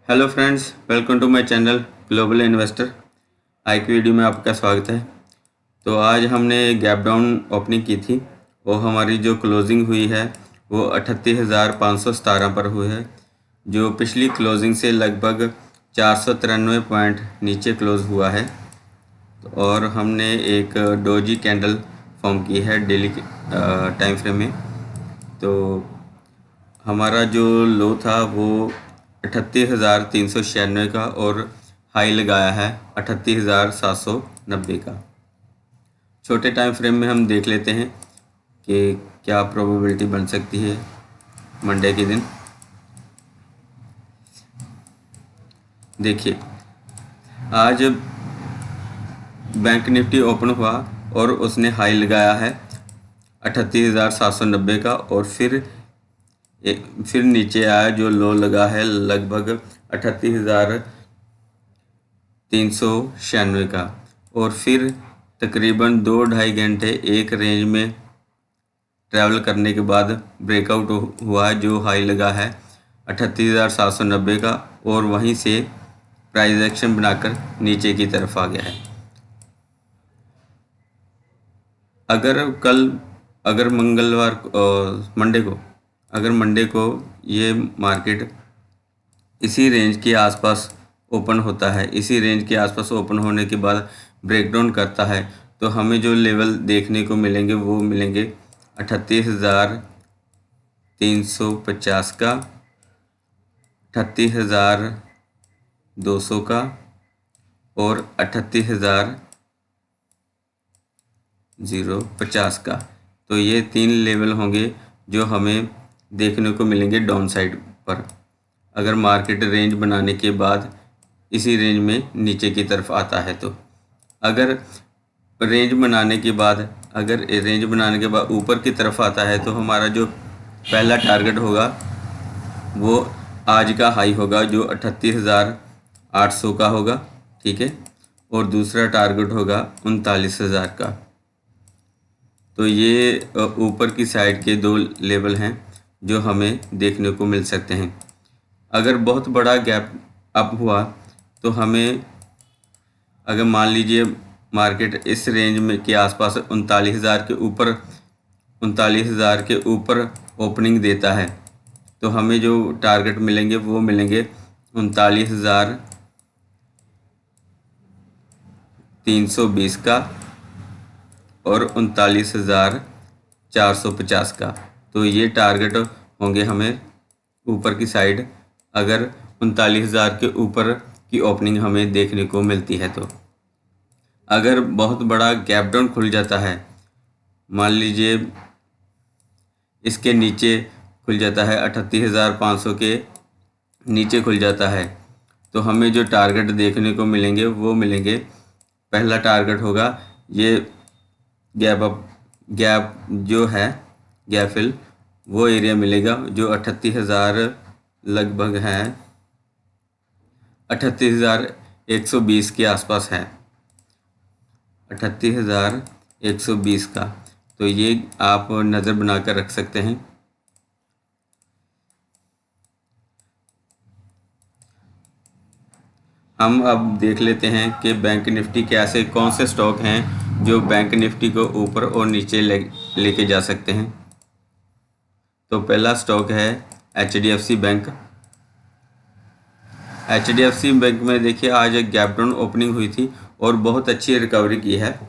Hello friends, welcome to my channel Global Investor. आज की video में आपका स्वागत है। तो आज हमने गैप डाउन ओपनिंग की थी और हमारी जो क्लोजिंग हुई है वो 38,517 पर हुई है, जो पिछली क्लोजिंग से लगभग 493 पॉइंट नीचे क्लोज हुआ है। और हमने एक डोजी कैंडल फॉर्म की है डेली टाइम फ्रेम में। तो हमारा जो लो था वो 38,396 का और हाई लगाया है 38,790 का। छोटे टाइम फ्रेम में हम देख लेते हैं कि क्या प्रोबेबिलिटी बन सकती है मंडे के दिन। देखिए, आज बैंक निफ्टी ओपन हुआ और उसने हाई लगाया है 38,790 का और फिर नीचे आया, जो लो लगा है लगभग 38,396 का। और फिर तकरीबन 2-2.5 घंटे एक रेंज में ट्रैवल करने के बाद ब्रेकआउट हुआ है, जो हाई लगा है 38,790 का और वहीं से प्राइस एक्शन बनाकर नीचे की तरफ आ गया है। अगर मंडे को ये मार्केट इसी रेंज के आसपास ओपन होता है, इसी रेंज के आसपास ओपन होने के बाद ब्रेकडाउन करता है, तो हमें जो लेवल देखने को मिलेंगे वो मिलेंगे 38,350 का, 38,200 का और 38,050 का। तो ये 3 लेवल होंगे जो हमें देखने को मिलेंगे डाउन साइड पर, अगर मार्केट रेंज बनाने के बाद इसी रेंज में नीचे की तरफ आता है। तो अगर रेंज बनाने के बाद ऊपर की तरफ आता है तो हमारा जो पहला टारगेट होगा वो आज का हाई होगा, जो 38,800 का होगा, ठीक है। और दूसरा टारगेट होगा 39,000 का। तो ये ऊपर की साइड के 2 लेवल हैं जो हमें देखने को मिल सकते हैं। अगर बहुत बड़ा गैप अप हुआ तो हमें, अगर मान लीजिए मार्केट इस रेंज में के आसपास 39,000 के ऊपर ओपनिंग देता है, तो हमें जो टारगेट मिलेंगे वो मिलेंगे 39,320 का और 39,450 का। तो ये टारगेट होंगे हमें ऊपर की साइड, अगर 39,000 के ऊपर की ओपनिंग हमें देखने को मिलती है। तो अगर बहुत बड़ा गैप डाउन खुल जाता है, मान लीजिए इसके नीचे खुल जाता है, 38,500 के नीचे खुल जाता है, तो हमें जो टारगेट देखने को मिलेंगे वो मिलेंगे, पहला टारगेट होगा ये गैप जो है गैप फिल, वो एरिया मिलेगा जो 38,000 लगभग है, 38,120 के आसपास है, 38,120 का। तो ये आप नज़र बनाकर रख सकते हैं। हम अब देख लेते हैं कि बैंक निफ्टी के ऐसे कौन से स्टॉक हैं जो बैंक निफ्टी को ऊपर और नीचे लेके जा सकते हैं। तो पहला स्टॉक है HDFC बैंक। HDFC बैंक में देखिए, आज एक गैप डाउन ओपनिंग हुई थी और बहुत अच्छी रिकवरी की है।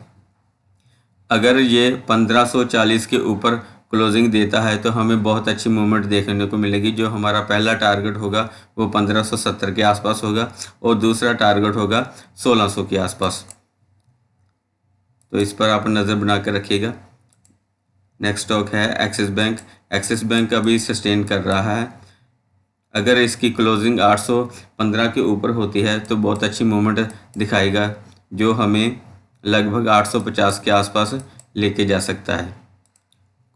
अगर ये 1540 के ऊपर क्लोजिंग देता है तो हमें बहुत अच्छी मूवमेंट देखने को मिलेगी। जो हमारा पहला टारगेट होगा वो 1570 के आसपास होगा और दूसरा टारगेट होगा 1600 के आसपास। तो इस पर आप नज़र बना कर रखिएगा। नेक्स्ट स्टॉक है एक्सिस बैंक। एक्सिस बैंक अभी सस्टेन कर रहा है। अगर इसकी क्लोजिंग 815 के ऊपर होती है तो बहुत अच्छी मूवमेंट दिखाएगा, जो हमें लगभग 850 के आसपास लेके जा सकता है।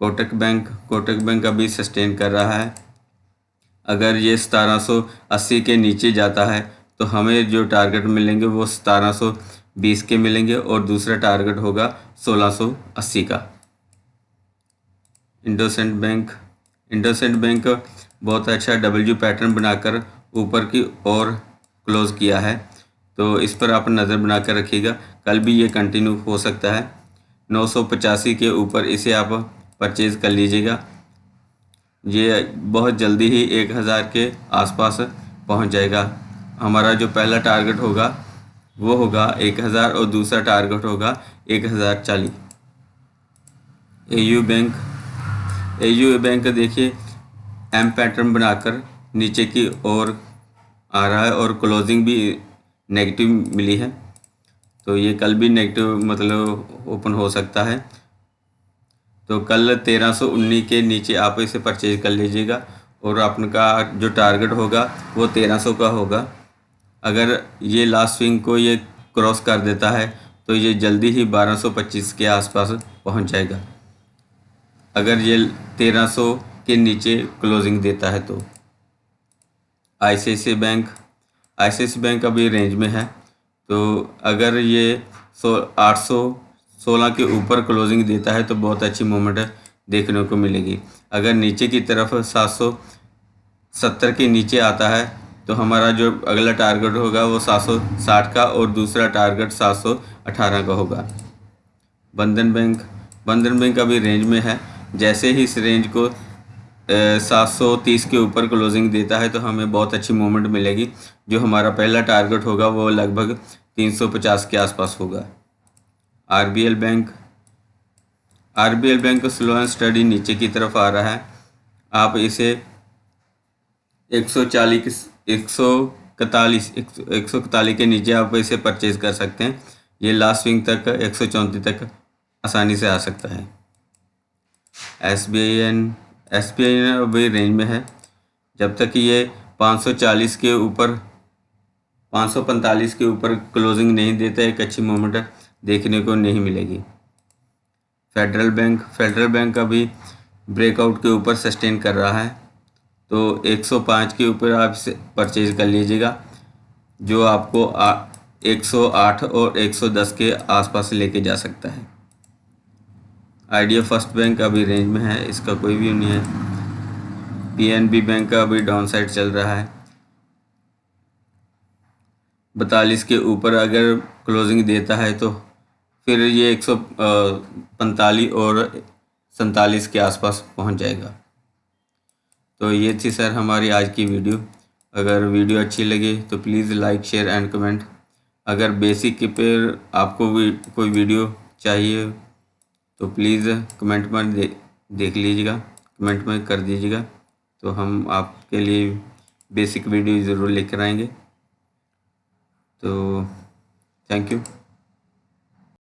कोटक बैंक अभी सस्टेन कर रहा है। अगर ये 1780 के नीचे जाता है तो हमें जो टारगेट मिलेंगे वो 1720 के मिलेंगे और दूसरा टारगेट होगा 1680 का। इंडोसेंड बैंक बहुत अच्छा डब्ल्यू पैटर्न बनाकर ऊपर की ओर क्लोज़ किया है, तो इस पर आप नज़र बना कर रखिएगा। कल भी ये कंटिन्यू हो सकता है। 985 के ऊपर इसे आप परचेज़ कर लीजिएगा। ये बहुत जल्दी ही 1000 के आसपास पहुंच जाएगा। हमारा जो पहला टारगेट होगा वो होगा 1000 और दूसरा टारगेट होगा 1040। एयू बैंक देखिए एम पैटर्न बनाकर नीचे की ओर आ रहा है और क्लोजिंग भी नेगेटिव मिली है, तो ये कल भी नेगेटिव मतलब ओपन हो सकता है। तो कल 1319 के नीचे आप इसे परचेज कर लीजिएगा और आपका जो टारगेट होगा वो 1300 का होगा। अगर ये लास्ट स्विंग को ये क्रॉस कर देता है तो ये जल्दी ही 1225 के आसपास पहुंच जाएगा, अगर ये 1300 के नीचे क्लोजिंग देता है तो। आईसीआईसीआई बैंक अभी रेंज में है, तो अगर ये 816 के ऊपर क्लोजिंग देता है तो बहुत अच्छी मूवमेंट देखने को मिलेगी। अगर नीचे की तरफ 770 के नीचे आता है तो हमारा जो अगला टारगेट होगा वो 760 का और दूसरा टारगेट 718 का होगा। बंधन बैंक अभी रेंज में है। जैसे ही इस रेंज को 730 के ऊपर क्लोजिंग देता है तो हमें बहुत अच्छी मूवमेंट मिलेगी। जो हमारा पहला टारगेट होगा वो लगभग 350 के आसपास होगा। आरबीएल बैंक का स्लो एंड स्टडी नीचे की तरफ आ रहा है। आप इसे 141 के नीचे आप इसे परचेज कर सकते हैं। ये लास्ट स्विंग तक 134 तक आसानी से आ सकता है। एसबीआई अभी रेंज में है। जब तक ये 545 के ऊपर क्लोजिंग नहीं देता एक अच्छी मूवमेंट देखने को नहीं मिलेगी। फेडरल बैंक अभी ब्रेकआउट के ऊपर सस्टेन कर रहा है, तो 105 के ऊपर आप इसे परचेज कर लीजिएगा, जो आपको 108 और 110 के आसपास लेके जा सकता है। आइडिया फर्स्ट बैंक अभी रेंज में है, इसका कोई व्यू नहीं है। पीएनबी बैंक का अभी डाउन साइड चल रहा है। 42 के ऊपर अगर क्लोजिंग देता है तो फिर ये 145 और 47 के आसपास पहुंच जाएगा। तो ये थी सर हमारी आज की वीडियो। अगर वीडियो अच्छी लगे तो please like share and comment. अगर बेसिक पर आपको कोई वीडियो चाहिए तो प्लीज़ कमेंट में देख लीजिएगा, कमेंट में कर दीजिएगा, तो हम आपके लिए बेसिक वीडियो ज़रूर लेकर आएंगे। तो थैंक यू।